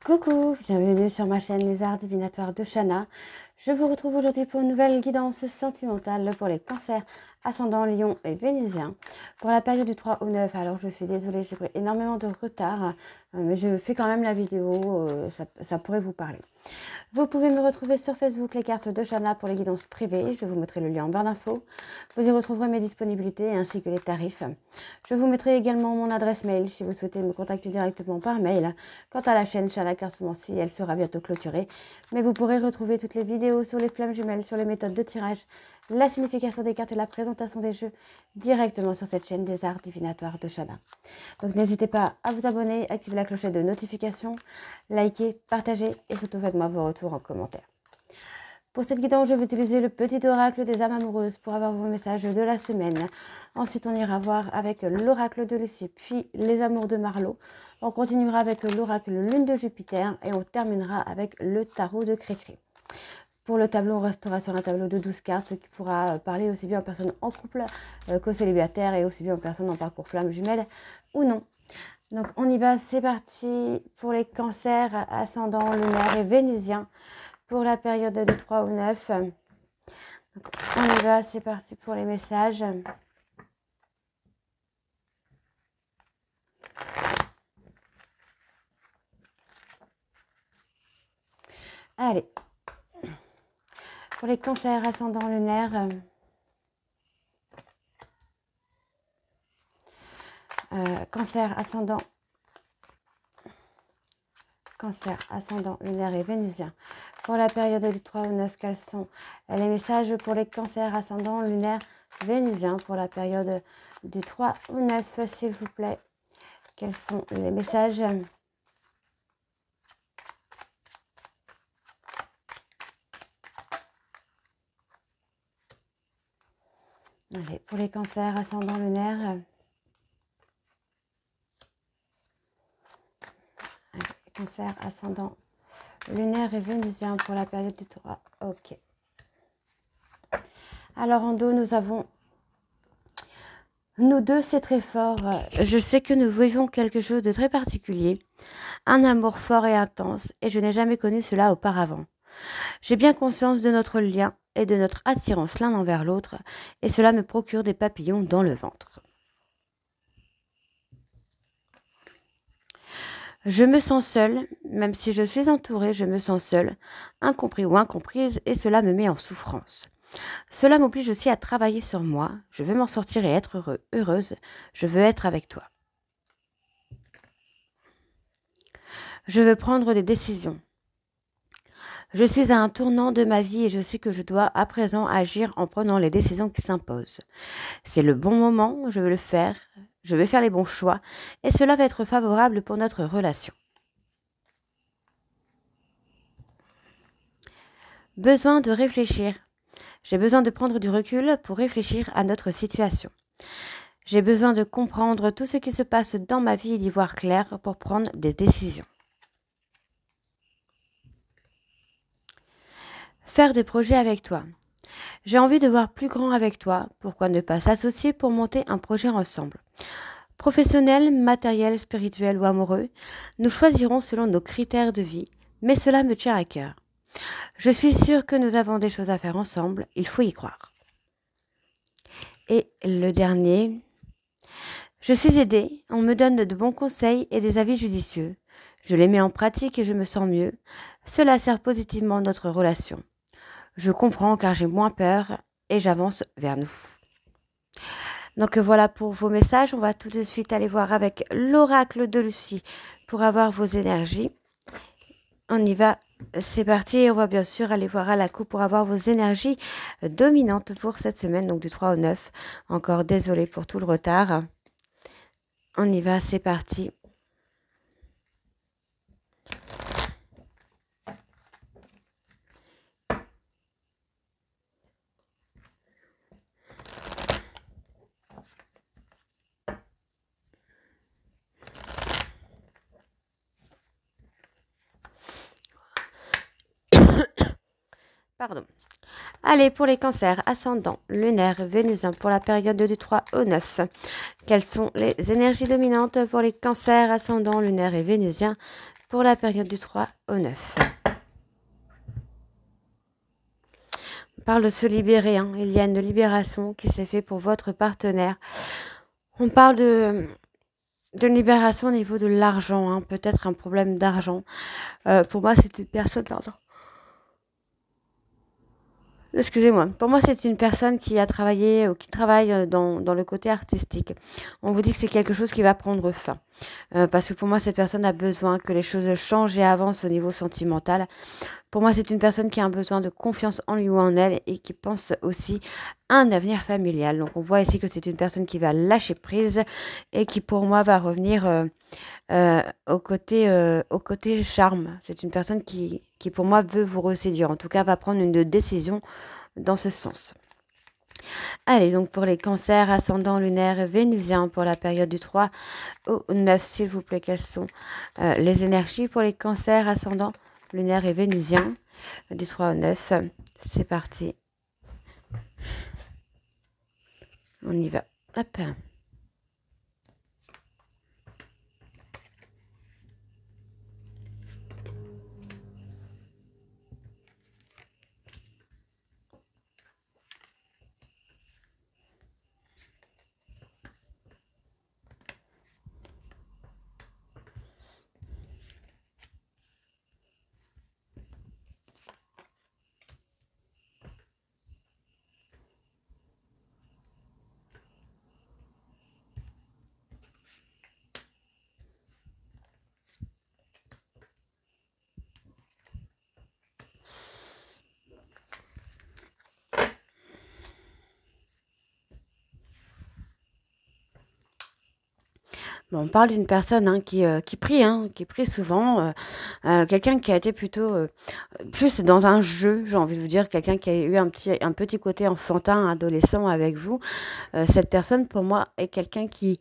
Coucou, bienvenue sur ma chaîne Les Arts Divinatoires de Shana. Je vous retrouve aujourd'hui pour une nouvelle guidance sentimentale pour les cancers, ascendant Lion et Vénusien pour la période du 3 au 9. Alors je suis désolée, j'ai pris énormément de retard, mais je fais quand même la vidéo, ça pourrait vous parler. Vous pouvez me retrouver sur Facebook, les cartes de Shana pour les guidances privées. Je vous mettrai le lien en barre d'infos. Vous y retrouverez mes disponibilités ainsi que les tarifs. Je vous mettrai également mon adresse mail si vous souhaitez me contacter directement par mail. Quant à la chaîne Shana Cartomancie, elle sera bientôt clôturée. Mais vous pourrez retrouver toutes les vidéos sur les flammes jumelles, sur les méthodes de tirage, la signification des cartes et la présentation des jeux directement sur cette chaîne des Arts Divinatoires de Shana. Donc n'hésitez pas à vous abonner, activer la clochette de notification, liker, partager et surtout faites-moi vos retours en commentaire. Pour cette guidance, je vais utiliser le petit oracle des âmes amoureuses pour avoir vos messages de la semaine. Ensuite, on ira voir avec l'oracle de Lucie, puis les amours de Marlowe. On continuera avec l'oracle lune de Jupiter et on terminera avec le tarot de Cricri. Pour le tableau, on restera sur un tableau de 12 cartes qui pourra parler aussi bien aux personnes en couple qu'aux célibataires et aussi bien aux personnes en parcours flamme jumelle ou non. Donc on y va, c'est parti pour les cancers, ascendant lunaire et vénusien pour la période du 3 au 9. Donc, on y va, c'est parti pour les messages. Allez. Pour les cancers ascendant lunaire, cancer ascendant lunaire et vénusien. Pour la période du 3 au 9, quels sont les messages pour les cancers ascendant lunaire vénusien pour la période du 3 au 9, s'il vous plaît? Quels sont les messages? Allez, pour les cancers ascendant lunaire, cancer ascendant lunaire et vénusien pour la période du 3. Ok. Alors en dos, nous avons nous deux, c'est très fort. Je sais que nous vivons quelque chose de très particulier, un amour fort et intense, et je n'ai jamais connu cela auparavant. J'ai bien conscience de notre lien et de notre attirance l'un envers l'autre, et cela me procure des papillons dans le ventre. Je me sens seule, même si je suis entourée, je me sens seule, incompris ou incomprise, et cela me met en souffrance. Cela m'oblige aussi à travailler sur moi, je veux m'en sortir et être heureuse, je veux être avec toi. Je veux prendre des décisions. Je suis à un tournant de ma vie et je sais que je dois à présent agir en prenant les décisions qui s'imposent. C'est le bon moment, je veux le faire, je vais faire les bons choix et cela va être favorable pour notre relation. Besoin de réfléchir. J'ai besoin de prendre du recul pour réfléchir à notre situation. J'ai besoin de comprendre tout ce qui se passe dans ma vie et d'y voir clair pour prendre des décisions. Faire des projets avec toi. J'ai envie de voir plus grand avec toi. Pourquoi ne pas s'associer pour monter un projet ensemble? Professionnel, matériel, spirituel ou amoureux, nous choisirons selon nos critères de vie, mais cela me tient à cœur. Je suis sûre que nous avons des choses à faire ensemble, il faut y croire. Et le dernier, je suis aidée, on me donne de bons conseils et des avis judicieux. Je les mets en pratique et je me sens mieux. Cela sert positivement notre relation. Je comprends car j'ai moins peur et j'avance vers nous. Donc voilà pour vos messages. On va tout de suite aller voir avec l'oracle de Lucie pour avoir vos énergies. On y va, c'est parti. Et on va bien sûr aller voir à la coupe pour avoir vos énergies dominantes pour cette semaine, donc du 3 au 9. Encore désolée pour tout le retard. On y va, c'est parti. Pardon. Allez, pour les cancers, ascendant, lunaire, vénusien, pour la période du 3 au 9. Quelles sont les énergies dominantes pour les cancers, ascendant, lunaire et vénusien pour la période du 3 au 9. On parle de se libérer, hein. Il y a une libération qui s'est faite pour votre partenaire. On parle de libération au niveau de l'argent, hein. Peut-être un problème d'argent. Pour moi, c'est une personne, pardon. Excusez-moi. Pour moi, c'est une personne qui a travaillé ou qui travaille dans le côté artistique. On vous dit que c'est quelque chose qui va prendre fin. Parce que pour moi, cette personne a besoin que les choses changent et avancent au niveau sentimental. Pour moi, c'est une personne qui a un besoin de confiance en lui ou en elle et qui pense aussi à un avenir familial. Donc, on voit ici que c'est une personne qui va lâcher prise et qui, pour moi, va revenir au côté charme. C'est une personne qui, pour moi, veut vous reséduire. En tout cas, va prendre une décision dans ce sens. Allez, donc pour les cancers, ascendant lunaire vénusien pour la période du 3 au 9, s'il vous plaît, quelles sont les énergies pour les cancers, ascendant lunaire et vénusien du 3 au 9. C'est parti. On y va. Hop. Bon, on parle d'une personne qui prie souvent, quelqu'un qui a été plutôt plus dans un jeu, j'ai envie de vous dire, quelqu'un qui a eu un petit côté enfantin, adolescent avec vous. Cette personne, pour moi, est quelqu'un qui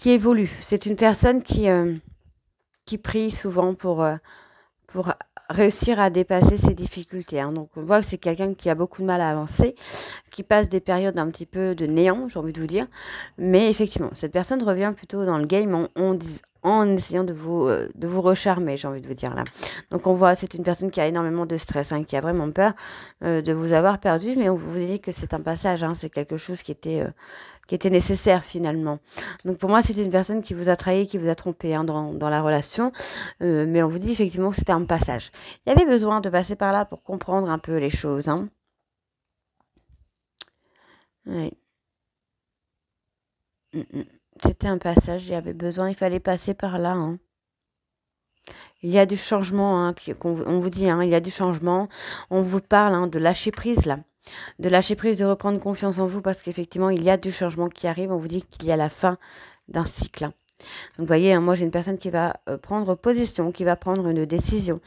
évolue. C'est une personne qui prie souvent pour réussir à dépasser ses difficultés, hein. Donc on voit que c'est quelqu'un qui a beaucoup de mal à avancer, qui passe des périodes un petit peu de néant, j'ai envie de vous dire. Mais effectivement, cette personne revient plutôt dans le game en essayant de vous recharmer, j'ai envie de vous dire là. Donc on voit, c'est une personne qui a énormément de stress, hein, qui a vraiment peur de vous avoir perdu, mais on vous dit que c'est un passage, hein, c'est quelque chose qui était nécessaire finalement. Donc pour moi, c'est une personne qui vous a trahi, qui vous a trompé, hein, dans la relation. Mais on vous dit effectivement que c'était un passage. Il y avait besoin de passer par là pour comprendre un peu les choses, hein. Oui. C'était un passage, il y avait besoin, il fallait passer par là, hein. Il y a du changement, hein, on vous dit, hein, il y a du changement. On vous parle, hein, de lâcher prise là. De lâcher prise, de reprendre confiance en vous parce qu'effectivement, il y a du changement qui arrive. On vous dit qu'il y a la fin d'un cycle, hein. Donc, vous voyez, hein, moi, j'ai une personne qui va prendre position, qui va prendre une décision,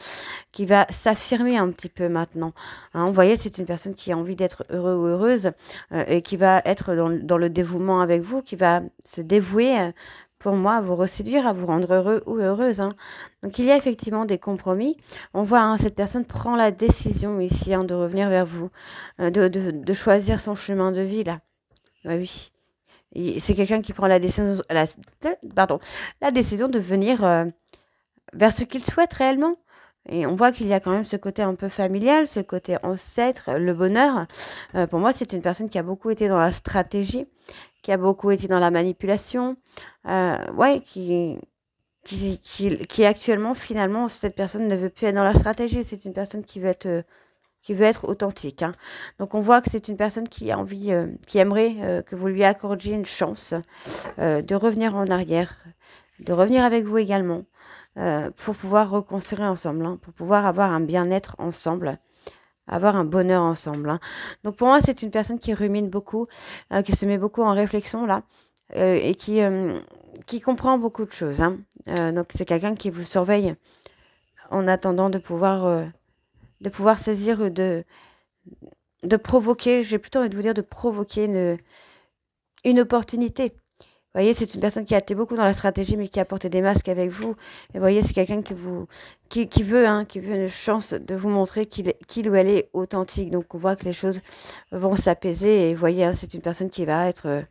qui va s'affirmer un petit peu maintenant, hein. Vous voyez, c'est une personne qui a envie d'être heureux ou heureuse et qui va être dans le dévouement avec vous, qui va se dévouer pour moi, à vous reséduire, à vous rendre heureux ou heureuse, hein. Donc, il y a effectivement des compromis. On voit, hein, cette personne prend la décision ici, hein, de revenir vers vous, de choisir son chemin de vie, là. Ouais, oui. C'est quelqu'un qui prend la décision, la décision de venir vers ce qu'il souhaite réellement. Et on voit qu'il y a quand même ce côté un peu familial, ce côté ancêtre, le bonheur. Pour moi, c'est une personne qui a beaucoup été dans la stratégie, qui a beaucoup été dans la manipulation, ouais, qui actuellement, finalement, cette personne ne veut plus être dans la stratégie. C'est une personne qui veut être authentique, hein. Donc on voit que c'est une personne qui a envie, qui aimerait que vous lui accordiez une chance de revenir en arrière, de revenir avec vous également, pour pouvoir reconstruire ensemble, hein, pour pouvoir avoir un bien-être ensemble, avoir un bonheur ensemble, hein. Donc pour moi, c'est une personne qui rumine beaucoup, qui se met beaucoup en réflexion là, et qui comprend beaucoup de choses, hein. Donc c'est quelqu'un qui vous surveille en attendant de pouvoir saisir, de provoquer, j'ai plutôt envie de vous dire de provoquer une opportunité. Vous voyez, c'est une personne qui a été beaucoup dans la stratégie, mais qui a porté des masques avec vous. Et vous voyez, c'est quelqu'un qui veut une chance de vous montrer qu'il ou elle est authentique. Donc, on voit que les choses vont s'apaiser. Et vous voyez, hein, c'est une personne qui va être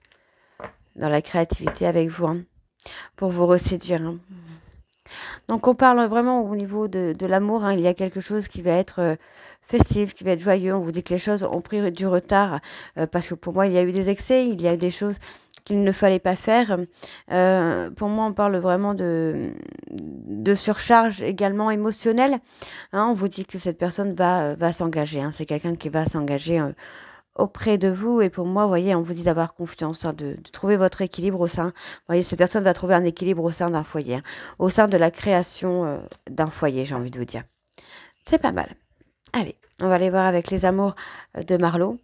dans la créativité avec vous, hein. pour vous reséduire. Hein. Donc on parle vraiment au niveau de l'amour. Hein. Il y a quelque chose qui va être festif, qui va être joyeux. On vous dit que les choses ont pris du retard parce que pour moi, il y a eu des excès, il y a eu des choses qu'il ne fallait pas faire. Pour moi, on parle vraiment de surcharge également émotionnelle. Hein. On vous dit que cette personne va s'engager. Hein. C'est quelqu'un qui va s'engager auprès de vous. Et pour moi, vous voyez, on vous dit d'avoir confiance, hein, de trouver votre équilibre au sein. Vous voyez, cette personne va trouver un équilibre au sein d'un foyer, hein, au sein de la création d'un foyer, j'ai envie de vous dire. C'est pas mal. Allez, on va aller voir avec les amours de Marlo.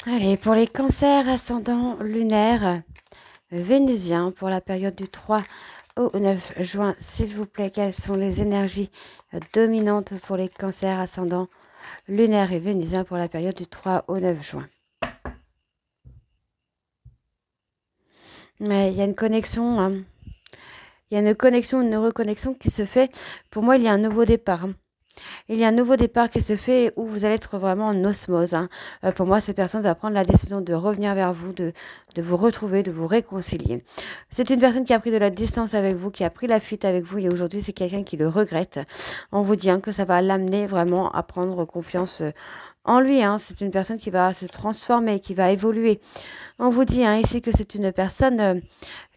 Allez, pour les cancers ascendants lunaires vénusiens, pour la période du 3 au 9 juin, s'il vous plaît, quelles sont les énergies dominantes pour les cancers ascendants lunaires et vénusiens pour la période du 3 au 9 juin? Mais il y a une connexion, hein. Il y a une connexion, une reconnexion qui se fait. Pour moi, il y a un nouveau départ. Hein. Il y a un nouveau départ qui se fait où vous allez être vraiment en osmose. Hein. Pour moi, cette personne va prendre la décision de revenir vers vous, de vous retrouver, de vous réconcilier. C'est une personne qui a pris de la distance avec vous, qui a pris la fuite avec vous et aujourd'hui, c'est quelqu'un qui le regrette. On vous dit hein, que ça va l'amener vraiment à prendre confiance en lui. Hein. C'est une personne qui va se transformer, qui va évoluer. On vous dit hein, ici que c'est une personne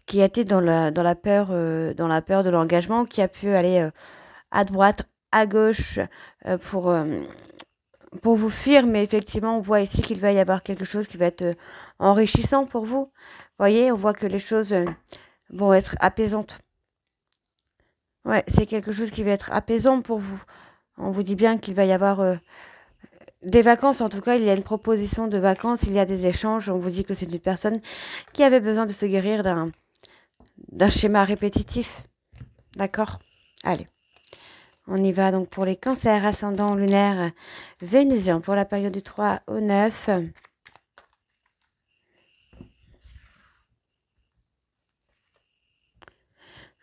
qui a été dans la peur de l'engagement, qui a pu aller à droite, à gauche pour vous fuir, mais effectivement, on voit ici qu'il va y avoir quelque chose qui va être enrichissant pour vous. Vous voyez, on voit que les choses vont être apaisantes. Ouais, c'est quelque chose qui va être apaisant pour vous. On vous dit bien qu'il va y avoir des vacances, en tout cas, il y a une proposition de vacances, il y a des échanges. On vous dit que c'est une personne qui avait besoin de se guérir d'un schéma répétitif. D'accord? Allez. On y va donc pour les cancers ascendants lunaires vénusiens pour la période du 3 au 9.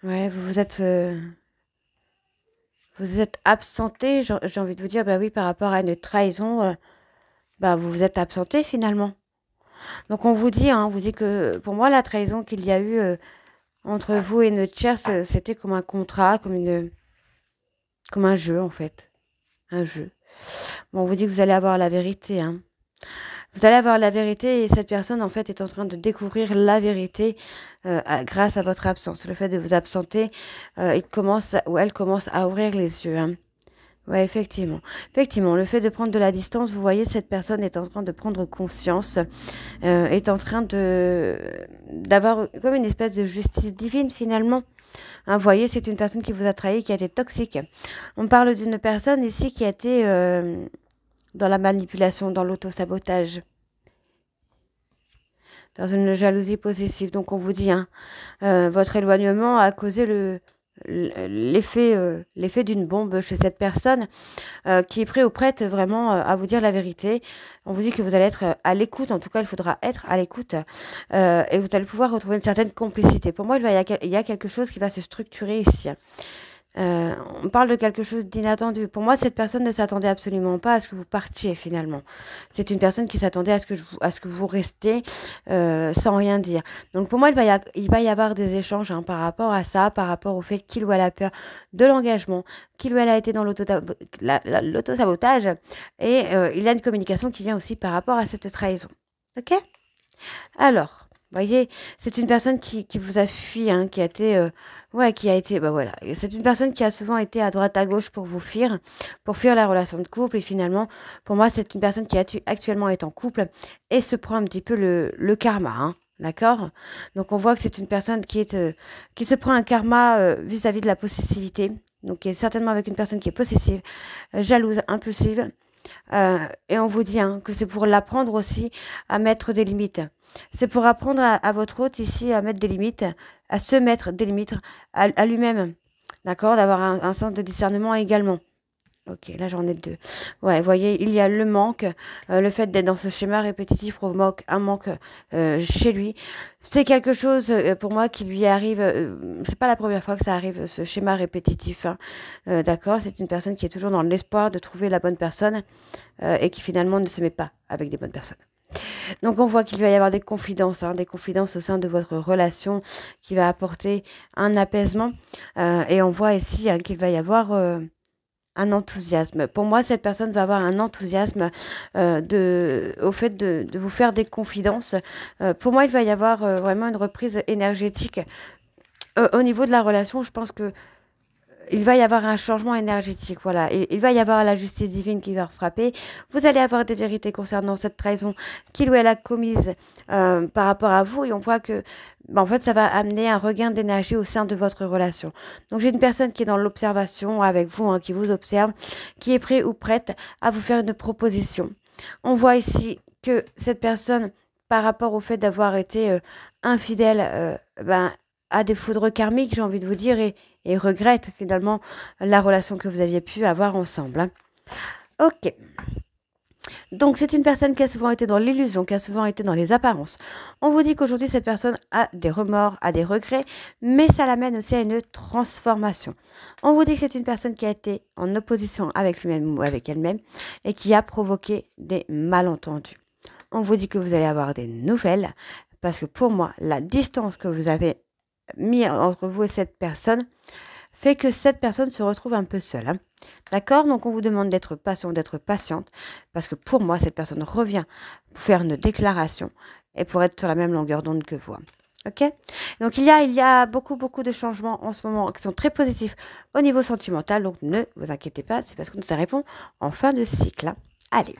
Ouais, vous êtes absenté, j'ai envie de vous dire, bah oui, par rapport à une trahison, bah vous vous êtes absenté finalement. Donc on vous dit, hein, on vous dit que pour moi la trahison qu'il y a eu entre vous et notre chair, c'était comme un contrat, comme un jeu en fait, un jeu. Bon, on vous dit que vous allez avoir la vérité, hein. Vous allez avoir la vérité et cette personne en fait est en train de découvrir la vérité grâce à votre absence. Le fait de vous absenter, elle commence à ouvrir les yeux. Hein. Ouais, effectivement. Effectivement, le fait de prendre de la distance, vous voyez, cette personne est en train de prendre conscience, est en train d'avoir comme une espèce de justice divine finalement. Hein, vous voyez, c'est une personne qui vous a trahi, qui a été toxique. On parle d'une personne ici qui a été dans la manipulation, dans l'auto-sabotage, dans une jalousie possessive. Donc on vous dit, hein, votre éloignement a causé l'effet d'une bombe chez cette personne qui est prêt ou prête vraiment à vous dire la vérité. On vous dit que vous allez être à l'écoute, en tout cas il faudra être à l'écoute et vous allez pouvoir retrouver une certaine complicité. Pour moi, il y a quelque chose qui va se structurer ici. On parle de quelque chose d'inattendu. Pour moi, cette personne ne s'attendait absolument pas à ce que vous partiez finalement. C'est une personne qui s'attendait à ce que vous restiez sans rien dire. Donc pour moi, il va y avoir des échanges hein, par rapport à ça, par rapport au fait qu'il ou elle a peur de l'engagement, qu'il ou elle a été dans l'auto-sabotage. Et il y a une communication qui vient aussi par rapport à cette trahison. Ok? Alors... Vous voyez, c'est une personne qui vous a fui, hein, qui a été, bah voilà. C'est une personne qui a souvent été à droite à gauche pour fuir la relation de couple. Et finalement, pour moi, c'est une personne qui actuellement est en couple et se prend un petit peu le karma, hein. D'accord? Donc, on voit que c'est une personne qui se prend un karma vis-à-vis de la possessivité. Donc, qui est certainement avec une personne qui est possessive, jalouse, impulsive. Et on vous dit hein, que c'est pour l'apprendre aussi à mettre des limites. C'est pour apprendre à votre hôte ici à mettre des limites, à se mettre des limites à lui-même. D'accord? D'avoir un sens de discernement également. Ok, là j'en ai deux. Ouais, vous voyez, il y a le manque. Le fait d'être dans ce schéma répétitif provoque un manque chez lui. C'est quelque chose pour moi qui lui arrive. C'est pas la première fois que ça arrive, ce schéma répétitif. Hein. D'accord, c'est une personne qui est toujours dans l'espoir de trouver la bonne personne et qui finalement ne se met pas avec des bonnes personnes. Donc on voit qu'il va y avoir des confidences au sein de votre relation qui va apporter un apaisement. Et on voit ici hein, qu'il va y avoir un enthousiasme. Pour moi, cette personne va avoir un enthousiasme au fait de vous faire des confidences. Pour moi, il va y avoir vraiment une reprise énergétique. Au niveau de la relation, je pense que il va y avoir un changement énergétique, voilà. Il va y avoir la justice divine qui va frapper. Vous allez avoir des vérités concernant cette trahison qu'il ou elle a commise par rapport à vous. Et on voit que, en fait, ça va amener un regain d'énergie au sein de votre relation. Donc, j'ai une personne qui est dans l'observation avec vous, hein, qui vous observe, qui est prêt ou prête à vous faire une proposition. On voit ici que cette personne, par rapport au fait d'avoir été infidèle, a des foudres karmiques, j'ai envie de vous dire, et regrette finalement la relation que vous aviez pu avoir ensemble. Hein. Ok. Donc, c'est une personne qui a souvent été dans l'illusion, qui a souvent été dans les apparences. On vous dit qu'aujourd'hui, cette personne a des remords, a des regrets, mais ça l'amène aussi à une transformation. On vous dit que c'est une personne qui a été en opposition avec lui-même ou avec elle-même et qui a provoqué des malentendus. On vous dit que vous allez avoir des nouvelles, parce que pour moi, la distance que vous avez mis entre vous et cette personne fait que cette personne se retrouve un peu seule. Hein. D'accord? Donc, on vous demande d'être patient, d'être patiente, parce que pour moi, cette personne revient pour faire une déclaration et pour être sur la même longueur d'onde que vous. Ok? Donc, il y a beaucoup de changements en ce moment qui sont très positifs au niveau sentimental. Donc, ne vous inquiétez pas, c'est parce que ça répond en fin de cycle. Hein. Allez.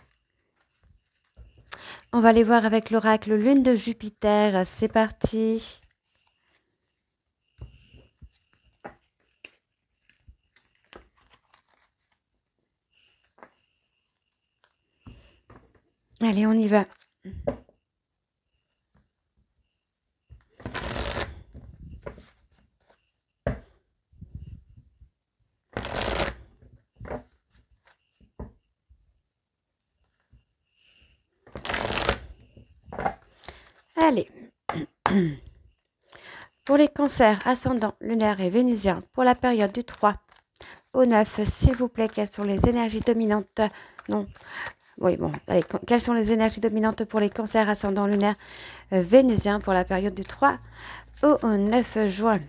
On va aller voir avec l'oracle Lune de Jupiter. C'est parti. Allez, on y va. Allez. Pour les cancers, ascendant, lunaire et vénusien, pour la période du 3 au 9, s'il vous plaît, quelles sont les énergies dominantes? Non. Oui, bon, allez, quelles sont les énergies dominantes pour les cancers ascendant lunaire vénusien pour la période du 3 au 9 juin?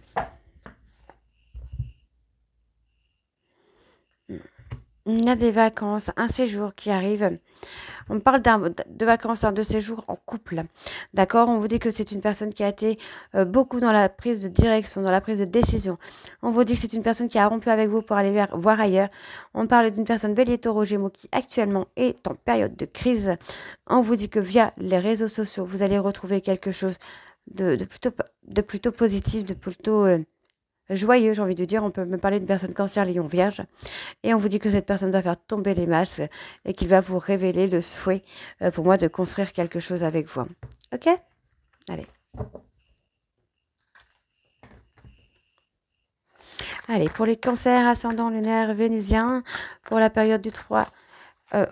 Il y a des vacances, un séjour qui arrive. On parle de vacances, de séjour en couple. D'accord? On vous dit que c'est une personne qui a été beaucoup dans la prise de direction, dans la prise de décision. On vous dit que c'est une personne qui a rompu avec vous pour aller voir ailleurs. On parle d'une personne Bélier, Taureau, Gémeaux qui actuellement est en période de crise. On vous dit que via les réseaux sociaux, vous allez retrouver quelque chose de plutôt positif, de plutôt joyeux, j'ai envie de dire. On peut me parler d'une personne cancer, lion, vierge. Et on vous dit que cette personne va faire tomber les masques et qu'il va vous révéler le souhait pour moi de construire quelque chose avec vous. Ok? Allez. Allez, pour les cancers, ascendant lunaire, vénusien, pour la période du 3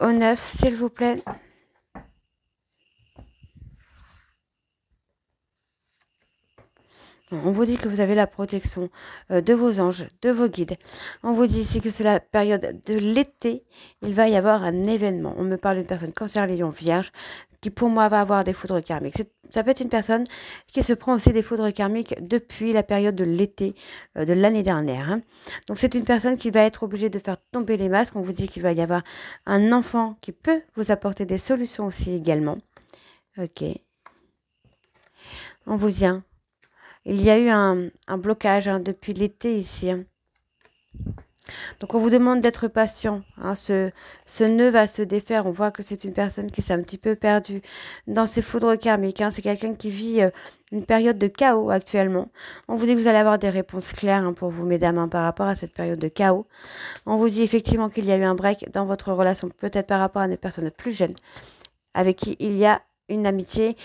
au 9, s'il vous plaît. On vous dit que vous avez la protection de vos anges, de vos guides. On vous dit ici que c'est la période de l'été. Il va y avoir un événement. On me parle d'une personne cancer, lion, vierge, qui pour moi va avoir des foudres karmiques. Ça peut être une personne qui se prend aussi des foudres karmiques depuis la période de l'été de l'année dernière. Hein. Donc c'est une personne qui va être obligée de faire tomber les masques. On vous dit qu'il va y avoir un enfant qui peut vous apporter des solutions aussi également. Ok. On vous dit... Il y a eu un blocage hein, depuis l'été ici. Hein. Donc, on vous demande d'être patient. Hein. Ce nœud va se défaire. On voit que c'est une personne qui s'est un petit peu perdue dans ses foudres karmiques. Hein. C'est quelqu'un qui vit une période de chaos actuellement. On vous dit que vous allez avoir des réponses claires hein, pour vous, mesdames, hein, par rapport à cette période de chaos. On vous dit effectivement qu'il y a eu un break dans votre relation, peut-être par rapport à des personnes plus jeunes, avec qui il y a une amitié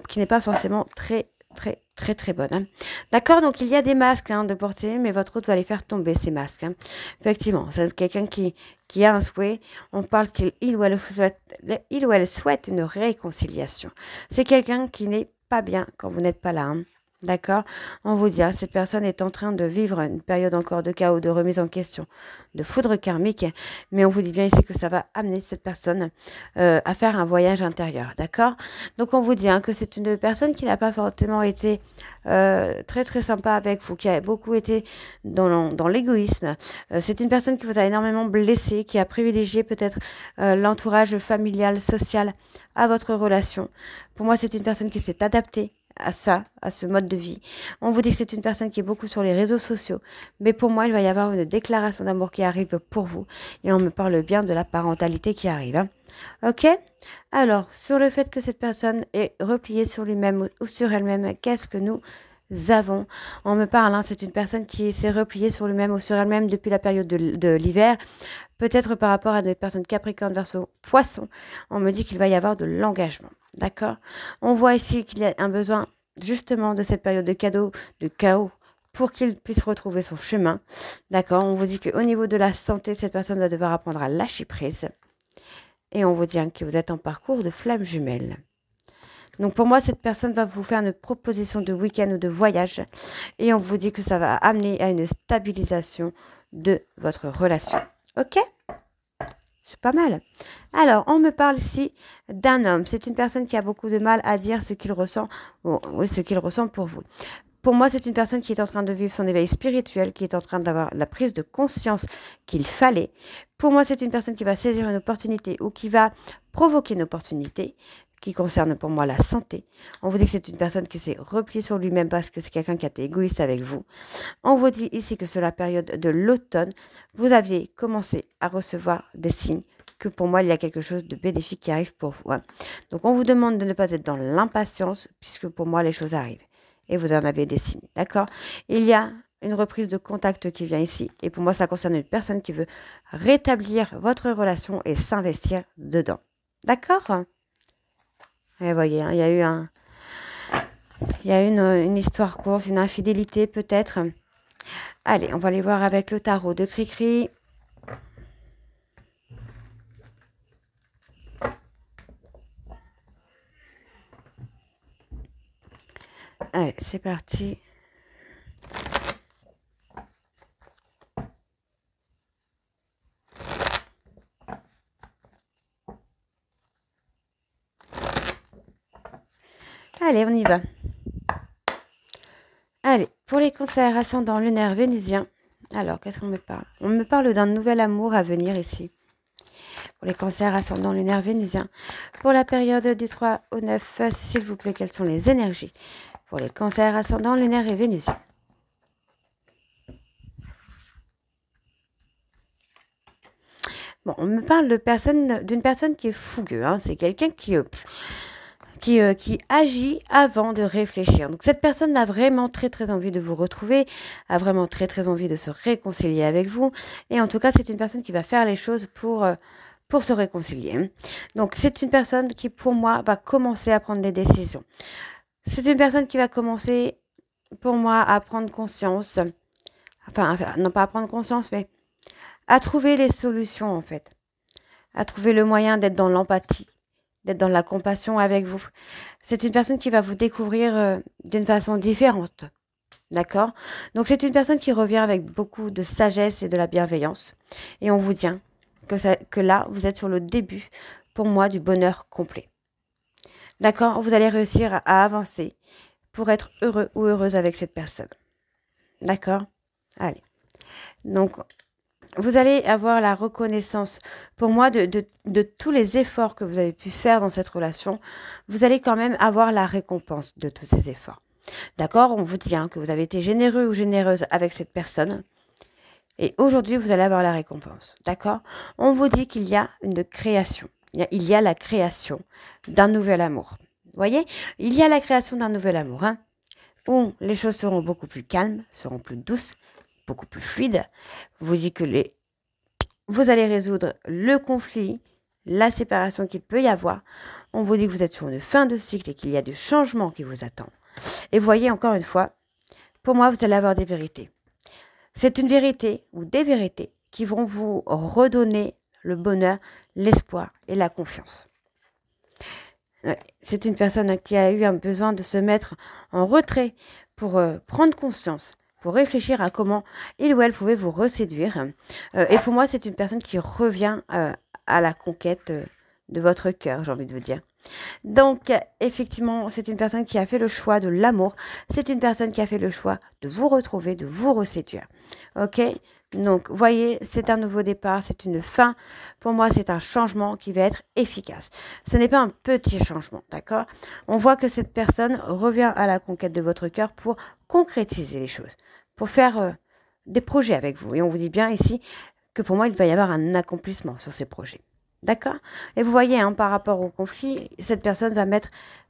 qui n'est pas forcément très bonne. Hein. D'accord, donc il y a des masques hein, de porter, mais votre hôte va les faire tomber, ces masques. Hein. Effectivement, c'est quelqu'un qui a un souhait. On parle qu'il ou elle souhaite une réconciliation. C'est quelqu'un qui n'est pas bien quand vous n'êtes pas là. Hein. D'accord. On vous dit, hein, cette personne est en train de vivre une période encore de chaos, de remise en question, de foudre karmique. Mais on vous dit bien ici que ça va amener cette personne à faire un voyage intérieur. D'accord. Donc on vous dit hein, que c'est une personne qui n'a pas forcément été très sympa avec vous, qui a beaucoup été dans l'égoïsme. C'est une personne qui vous a énormément blessé, qui a privilégié peut-être l'entourage familial, social à votre relation. Pour moi, c'est une personne qui s'est adaptée à ça, à ce mode de vie. On vous dit que c'est une personne qui est beaucoup sur les réseaux sociaux, mais pour moi, il va y avoir une déclaration d'amour qui arrive pour vous, et on me parle bien de la parentalité qui arrive. Hein. Ok? Alors, sur le fait que cette personne est repliée sur lui-même ou sur elle-même, qu'est-ce que nous avons? On me parle, hein, c'est une personne qui s'est repliée sur lui-même ou sur elle-même depuis la période de l'hiver, peut-être par rapport à des personnes Capricorne verso Poisson. On me dit qu'il va y avoir de l'engagement. D'accord. On voit ici qu'il y a un besoin justement de cette période de chaos, pour qu'il puisse retrouver son chemin. D'accord. On vous dit qu'au niveau de la santé, cette personne va devoir apprendre à lâcher prise. Et on vous dit hein, que vous êtes en parcours de flamme jumelle. Donc pour moi, cette personne va vous faire une proposition de week-end ou de voyage. Et on vous dit que ça va amener à une stabilisation de votre relation. Ok ? C'est pas mal. Alors, on me parle ici d'un homme. C'est une personne qui a beaucoup de mal à dire ce qu'il ressent, oui, ce qu'il ressent pour vous. Pour moi, c'est une personne qui est en train de vivre son éveil spirituel, qui est en train d'avoir la prise de conscience qu'il fallait. Pour moi, c'est une personne qui va saisir une opportunité ou qui va provoquer une opportunité qui concerne pour moi la santé. On vous dit que c'est une personne qui s'est repliée sur lui-même parce que c'est quelqu'un qui a été égoïste avec vous. On vous dit ici que sur la période de l'automne, vous aviez commencé à recevoir des signes que pour moi, il y a quelque chose de bénéfique qui arrive pour vous. Hein. Donc, on vous demande de ne pas être dans l'impatience puisque pour moi, les choses arrivent. Et vous en avez des signes, d'accord? Il y a une reprise de contact qui vient ici. Et pour moi, ça concerne une personne qui veut rétablir votre relation et s'investir dedans. D'accord? Et vous voyez, hein, il y a eu une histoire courte, une infidélité peut-être. Allez, on va aller voir avec le tarot de Cricri. Allez, c'est parti. Allez, on y va. Allez, pour les cancers ascendant lunaire vénusien. Alors, qu'est-ce qu'on me parle? On me parle d'un nouvel amour à venir ici. Pour les cancers ascendant lunaire vénusien. Pour la période du 3 au 9, s'il vous plaît, quelles sont les énergies? Pour les cancers ascendant lunaire et vénusien. Bon, on me parle d'une personne qui est fougueux. Hein. C'est quelqu'un qui agit avant de réfléchir. Donc cette personne a vraiment très envie de vous retrouver, a vraiment très envie de se réconcilier avec vous. Et en tout cas, c'est une personne qui va faire les choses pour se réconcilier. Donc c'est une personne qui, pour moi, va commencer à prendre des décisions. C'est une personne qui va commencer, pour moi, à prendre conscience, enfin, non pas à prendre conscience, mais à trouver les solutions, en fait. À trouver le moyen d'être dans l'empathie, d'être dans la compassion avec vous. C'est une personne qui va vous découvrir d'une façon différente. D'accord? Donc, c'est une personne qui revient avec beaucoup de sagesse et de la bienveillance. Et on vous dit que là, vous êtes sur le début, pour moi, du bonheur complet. D'accord? Vous allez réussir à avancer pour être heureux ou heureuse avec cette personne. D'accord? Allez. Donc, vous allez avoir la reconnaissance, pour moi, de tous les efforts que vous avez pu faire dans cette relation. Vous allez quand même avoir la récompense de tous ces efforts. D'accord? On vous dit que vous avez été généreux ou généreuse avec cette personne. Et aujourd'hui, vous allez avoir la récompense. D'accord? On vous dit qu'il y a une création. Il y a la création d'un nouvel amour. Vous voyez? Il y a la création d'un nouvel amour, hein, où les choses seront beaucoup plus calmes, seront plus douces, beaucoup plus fluides. Vous dites que vous allez résoudre le conflit, la séparation qu'il peut y avoir. On vous dit que vous êtes sur une fin de cycle et qu'il y a du changement qui vous attend. Et vous voyez, encore une fois, pour moi, vous allez avoir des vérités. C'est une vérité ou des vérités qui vont vous redonner le bonheur, l'espoir et la confiance. C'est une personne qui a eu un besoin de se mettre en retrait pour prendre conscience, pour réfléchir à comment il ou elle pouvait vous reséduire. Et pour moi, c'est une personne qui revient à la conquête de votre cœur, j'ai envie de vous dire. Donc, effectivement, c'est une personne qui a fait le choix de l'amour. C'est une personne qui a fait le choix de vous retrouver, de vous reséduire. Ok? Donc, voyez, c'est un nouveau départ, c'est une fin. Pour moi, c'est un changement qui va être efficace. Ce n'est pas un petit changement, d'accord? On voit que cette personne revient à la conquête de votre cœur pour concrétiser les choses, pour faire des projets avec vous. Et on vous dit bien ici que pour moi, il va y avoir un accomplissement sur ces projets. D'accord? Et vous voyez, hein, par rapport au conflit, cette personne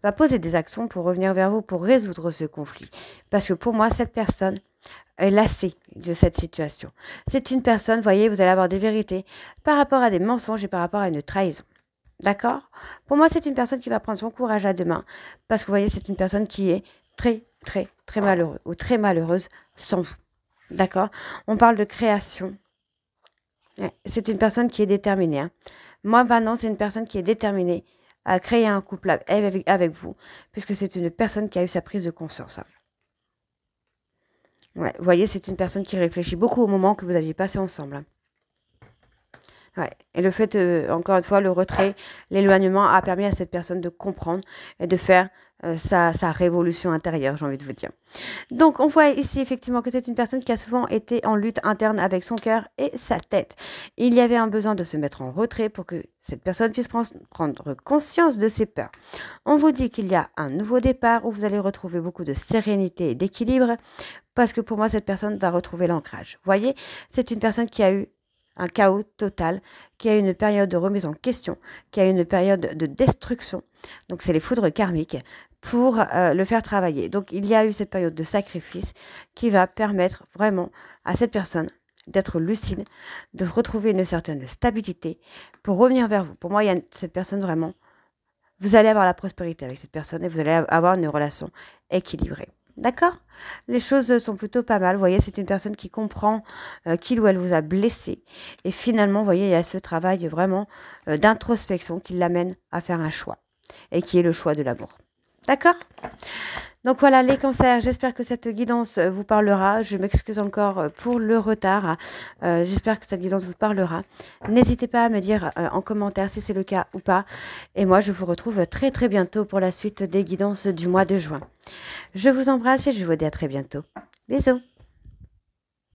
va poser des actions pour revenir vers vous, pour résoudre ce conflit. Parce que pour moi, cette personne est lassée de cette situation. C'est une personne, vous voyez, vous allez avoir des vérités par rapport à des mensonges et par rapport à une trahison. D'accord? Pour moi, c'est une personne qui va prendre son courage à deux mains. Parce que vous voyez, c'est une personne qui est très, très, très malheureuse ou très malheureuse sans vous. D'accord? On parle de création. C'est une personne qui est déterminée, hein. Moi, maintenant, c'est une personne qui est déterminée à créer un couple avec vous, puisque c'est une personne qui a eu sa prise de conscience. Hein. Ouais, vous voyez, c'est une personne qui réfléchit beaucoup au moment que vous aviez passé ensemble. Hein. Ouais. Et le fait, encore une fois, le retrait, l'éloignement a permis à cette personne de comprendre et de faire sa révolution intérieure, j'ai envie de vous dire. Donc, on voit ici effectivement que c'est une personne qui a souvent été en lutte interne avec son cœur et sa tête. Il y avait un besoin de se mettre en retrait pour que cette personne puisse prendre conscience de ses peurs. On vous dit qu'il y a un nouveau départ où vous allez retrouver beaucoup de sérénité et d'équilibre parce que pour moi, cette personne va retrouver l'ancrage. Vous voyez, c'est une personne qui a eu un chaos total, qui a eu une période de remise en question, qui a eu une période de destruction. Donc, c'est les foudres karmiques pour le faire travailler. Donc, il y a eu cette période de sacrifice qui va permettre vraiment à cette personne d'être lucide, de retrouver une certaine stabilité pour revenir vers vous. Pour moi, il y a cette personne vraiment, vous allez avoir la prospérité avec cette personne et vous allez avoir une relation équilibrée. D'accord? Les choses sont plutôt pas mal. Vous voyez, c'est une personne qui comprend qu'il ou elle vous a blessé. Et finalement, vous voyez, il y a ce travail vraiment d'introspection qui l'amène à faire un choix. Et qui est le choix de l'amour. D'accord? Donc voilà, les cancers, j'espère que cette guidance vous parlera. Je m'excuse encore pour le retard. J'espère que cette guidance vous parlera. N'hésitez pas à me dire en commentaire si c'est le cas ou pas. Et moi, je vous retrouve très très bientôt pour la suite des guidances du mois de juin. Je vous embrasse et je vous dis à très bientôt. Bisous!